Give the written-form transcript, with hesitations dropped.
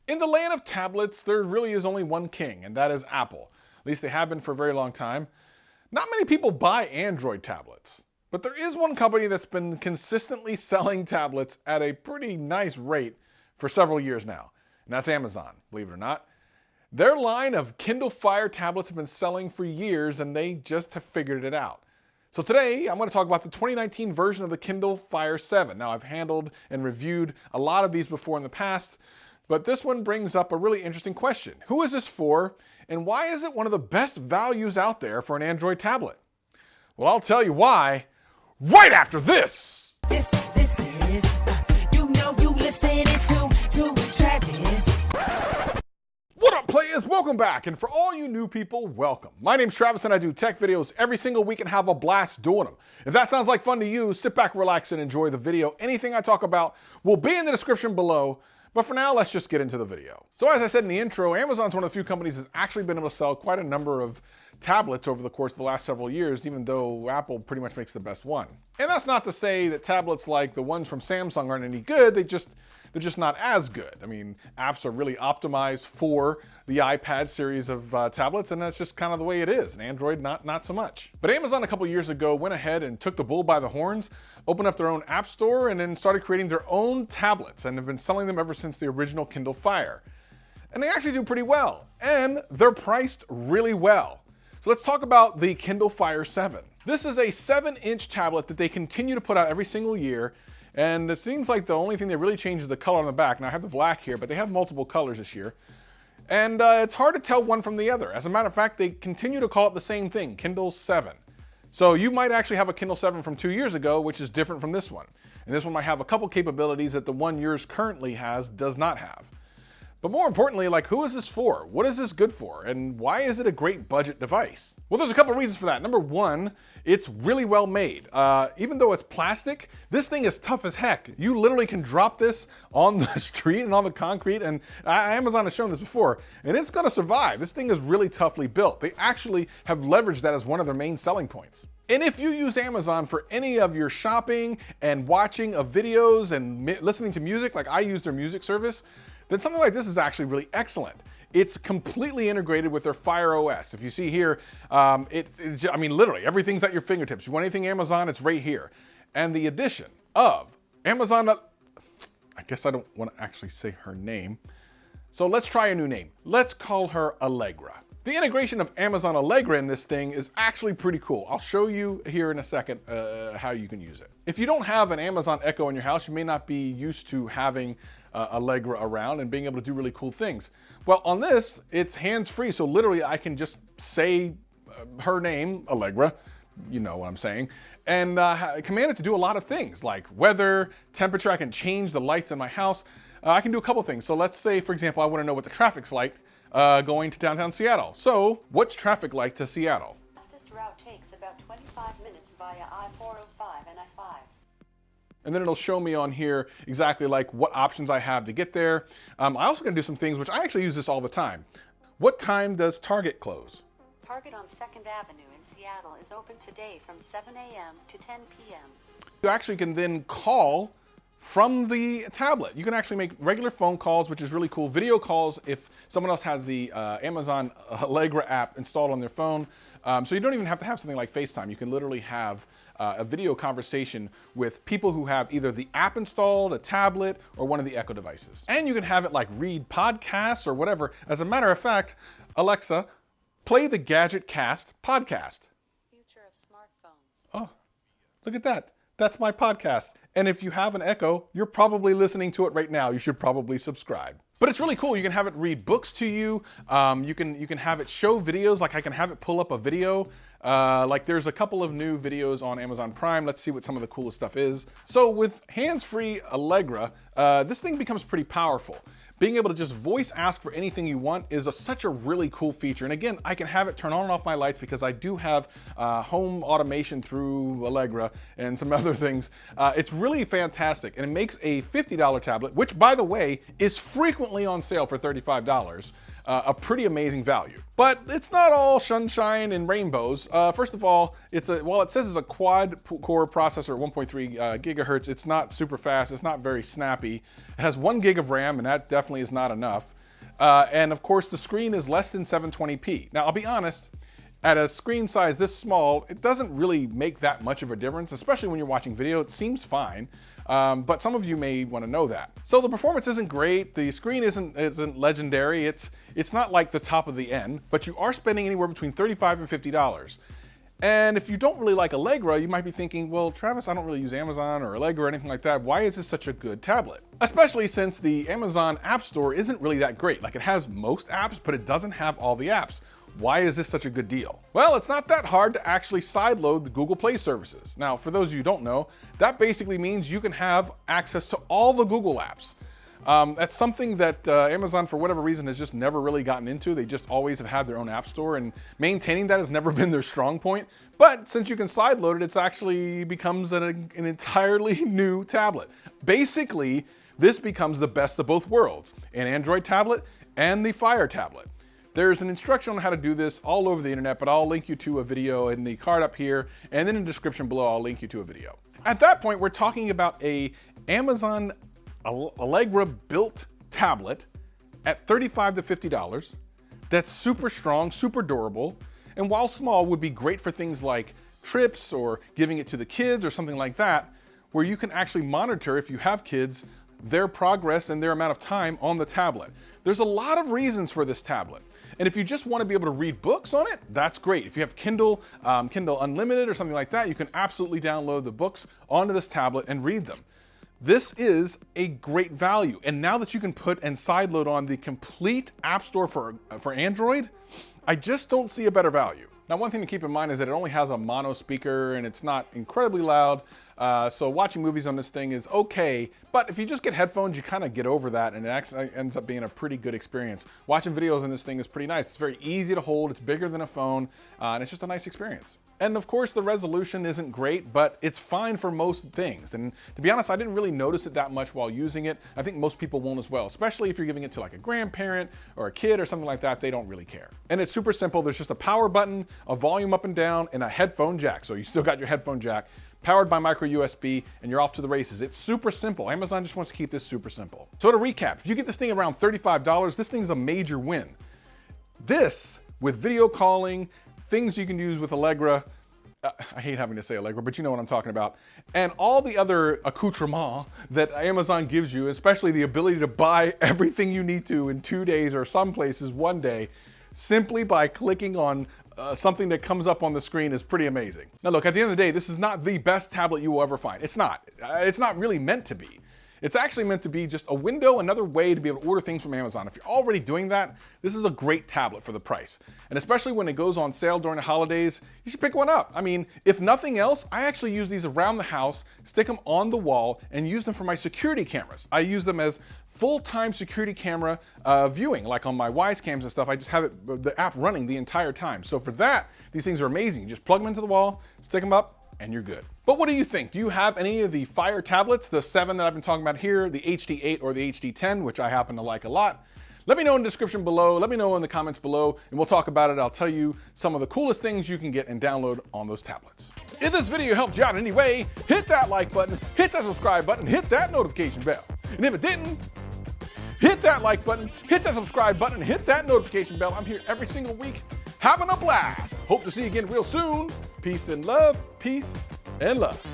In the land of tablets, there really is only one king, and that is Apple. At least they have been for a very long time. Not many people buy Android tablets, but there is one company that's been consistently selling tablets at a pretty nice rate for several years now, and that's Amazon, believe it or not. Their line of Kindle Fire tablets have been selling for years, and they just have figured it out. So today, I'm going to talk about the 2019 version of the Kindle Fire 7. Now, I've handled and reviewed a lot of these before in the past, but this one brings up a really interesting question. Who is this for, and why is it one of the best values out there for an Android tablet? Well, I'll tell you why right after this. This is, you listening to Travis. What up, players? Welcome back, and for all you new people, welcome. My name's Travis, and I do tech videos every single week and have a blast doing them. If that sounds like fun to you, sit back, relax, and enjoy the video. Anything I talk about will be in the description below. But for now, let's just get into the video. So as I said in the intro, Amazon's one of the few companies that's actually been able to sell quite a number of tablets over the course of the last several years, even though Apple pretty much makes the best one. And that's not to say that tablets like the ones from Samsung aren't any good, they're just not as good. I mean, apps are really optimized for the iPad series of tablets, and that's just kind of the way it is. And Android, not so much. But Amazon a couple years ago went ahead and took the bull by the horns, opened up their own app store, and then started creating their own tablets, and have been selling them ever since the original Kindle Fire. And they actually do pretty well, and they're priced really well. So let's talk about the Kindle Fire 7. This is a 7-inch tablet that they continue to put out every single year, and it seems like the only thing they really changed is the color on the back. Now I have the black here, but they have multiple colors this year. And it's hard to tell one from the other. As a matter of fact, they continue to call it the same thing, Kindle 7. So you might actually have a Kindle 7 from 2 years ago, which is different from this one. And this one might have a couple capabilities that the one yours currently has does not have. But more importantly, like, who is this for? What is this good for? And why is it a great budget device? Well, there's a couple of reasons for that. Number one, it's really well made. Even though it's plastic, this thing is tough as heck. You literally can drop this on the street and on the concrete, and Amazon has shown this before, and it's gonna survive. This thing is really toughly built. They actually have leveraged that as one of their main selling points. And if you use Amazon for any of your shopping and watching of videos and listening to music, like I use their music service, then something like this is actually really excellent. It's completely integrated with their Fire OS. If you see here, I mean, literally everything's at your fingertips. You want anything Amazon, it's right here. And the addition of Amazon, I guess I don't want to actually say her name. So let's try a new name. Let's call her Allegra. The integration of Amazon Allegra in this thing is actually pretty cool. I'll show you here in a second how you can use it. If you don't have an Amazon Echo in your house, you may not be used to having Allegra around and being able to do really cool things. Well, on this, it's hands-free, so literally I can just say her name, Allegra, you know what I'm saying, and command it to do a lot of things like weather, temperature. I can change the lights in my house. I can do a couple things. So let's say, for example, I want to know what the traffic's like going to downtown Seattle. So what's traffic like to Seattle? Fastest route takes about 25 minutes via I-405 and I-5. And then it'll show me on here exactly like what options I have to get there. I also can do some things, which I actually use this all the time. What time does Target close? Target on 2nd Avenue in Seattle is open today from 7 a.m. to 10 p.m. You actually can then call from the tablet. You can actually make regular phone calls, which is really cool. Video calls if someone else has the Amazon Allegra app installed on their phone. So you don't even have to have something like FaceTime. You can literally have a video conversation with people who have either the app installed, a tablet, or one of the Echo devices. And you can have it like read podcasts or whatever. As a matter of fact, Alexa, play the Gadget Cast podcast. Future of smartphones. Oh, look at that. That's my podcast. And if you have an Echo, you're probably listening to it right now. You should probably subscribe. But it's really cool. You can have it read books to you. You can have it show videos. Like I can have it pull up a video. Like there's a couple of new videos on Amazon Prime. Let's see what some of the coolest stuff is. So with hands-free Allegra, this thing becomes pretty powerful. Being able to just voice ask for anything you want is such a really cool feature. And again, I can have it turn on and off my lights because I do have home automation through Allegra and some other things. It's really fantastic, and it makes a $50 tablet, which by the way is frequently on sale for $35. a pretty amazing value. But it's not all sunshine and rainbows. First of all, while it says it's a quad-core processor at 1.3 gigahertz, it's not super fast, it's not very snappy. It has 1 gig of RAM, and that definitely is not enough. And of course, the screen is less than 720p. Now, I'll be honest, at a screen size this small, it doesn't really make that much of a difference, especially when you're watching video. It seems fine. But some of you may want to know that. So the performance isn't great, the screen isn't legendary, it's not like the top of the end, but you are spending anywhere between $35 and $50. And if you don't really like Allegra, you might be thinking, well, Travis, I don't really use Amazon or Allegra or anything like that. Why is this such a good tablet? Especially since the Amazon App Store isn't really that great. Like, it has most apps, but it doesn't have all the apps. Why is this such a good deal? Well, it's not that hard to actually sideload the Google Play services. Now, for those of you who don't know, that basically means you can have access to all the Google apps. That's something that Amazon, for whatever reason, has just never really gotten into. They just always have had their own app store, and maintaining that has never been their strong point. But since you can sideload it, it's actually becomes an entirely new tablet. Basically, this becomes the best of both worlds, an Android tablet and the Fire tablet. There's an instruction on how to do this all over the internet, but I'll link you to a video in the card up here, and then in the description below, I'll link you to a video. At that point, we're talking about a Amazon Allegra built tablet at $35 to $50 that's super strong, super durable, and while small, would be great for things like trips or giving it to the kids or something like that, where you can actually monitor, if you have kids, their progress and their amount of time on the tablet. There's a lot of reasons for this tablet. And if you just want to be able to read books on it, that's great. If you have Kindle Unlimited or something like that, you can absolutely download the books onto this tablet and read them. This is a great value. And now that you can put and sideload on the complete App Store for Android, I just don't see a better value. Now, one thing to keep in mind is that it only has a mono speaker and it's not incredibly loud. So watching movies on this thing is okay, but if you just get headphones, you kind of get over that, and it actually ends up being a pretty good experience. Watching videos on this thing is pretty nice. It's very easy to hold, it's bigger than a phone, and it's just a nice experience. And of course, the resolution isn't great, but it's fine for most things. And to be honest, I didn't really notice it that much while using it. I think most people won't as well, especially if you're giving it to like a grandparent or a kid or something like that. They don't really care. And it's super simple. There's just a power button, a volume up and down, and a headphone jack. So you still got your headphone jack, powered by micro USB, and you're off to the races. It's super simple. Amazon just wants to keep this super simple. So to recap, if you get this thing around $35, this thing's a major win. This, with video calling, things you can use with Allegra, I hate having to say Allegra, but you know what I'm talking about, and all the other accoutrements that Amazon gives you, especially the ability to buy everything you need to in 2 days or some places 1 day, simply by clicking on something that comes up on the screen, is pretty amazing. Now look, at the end of the day, this is not the best tablet you will ever find. It's not. It's not really meant to be. It's actually meant to be just a window, another way to be able to order things from Amazon. If you're already doing that, this is a great tablet for the price. And especially when it goes on sale during the holidays, you should pick one up. I mean, if nothing else, I actually use these around the house, stick them on the wall, and use them for my security cameras. I use them as full-time security camera viewing, like on my Wise cams and stuff. I just have the app running the entire time. So for that, these things are amazing. You just plug them into the wall, stick them up, and you're good. But what do you think? Do you have any of the Fire tablets, the 7 that I've been talking about here, the HD8 or the HD10, which I happen to like a lot? Let me know in the description below, let me know in the comments below, and we'll talk about it. I'll tell you some of the coolest things you can get and download on those tablets. If this video helped you out in any way, hit that like button, hit that subscribe button, hit that notification bell. And if it didn't, hit that like button, hit that subscribe button, hit that notification bell. I'm here every single week, having a blast. Hope to see you again real soon. Peace and love, peace and love.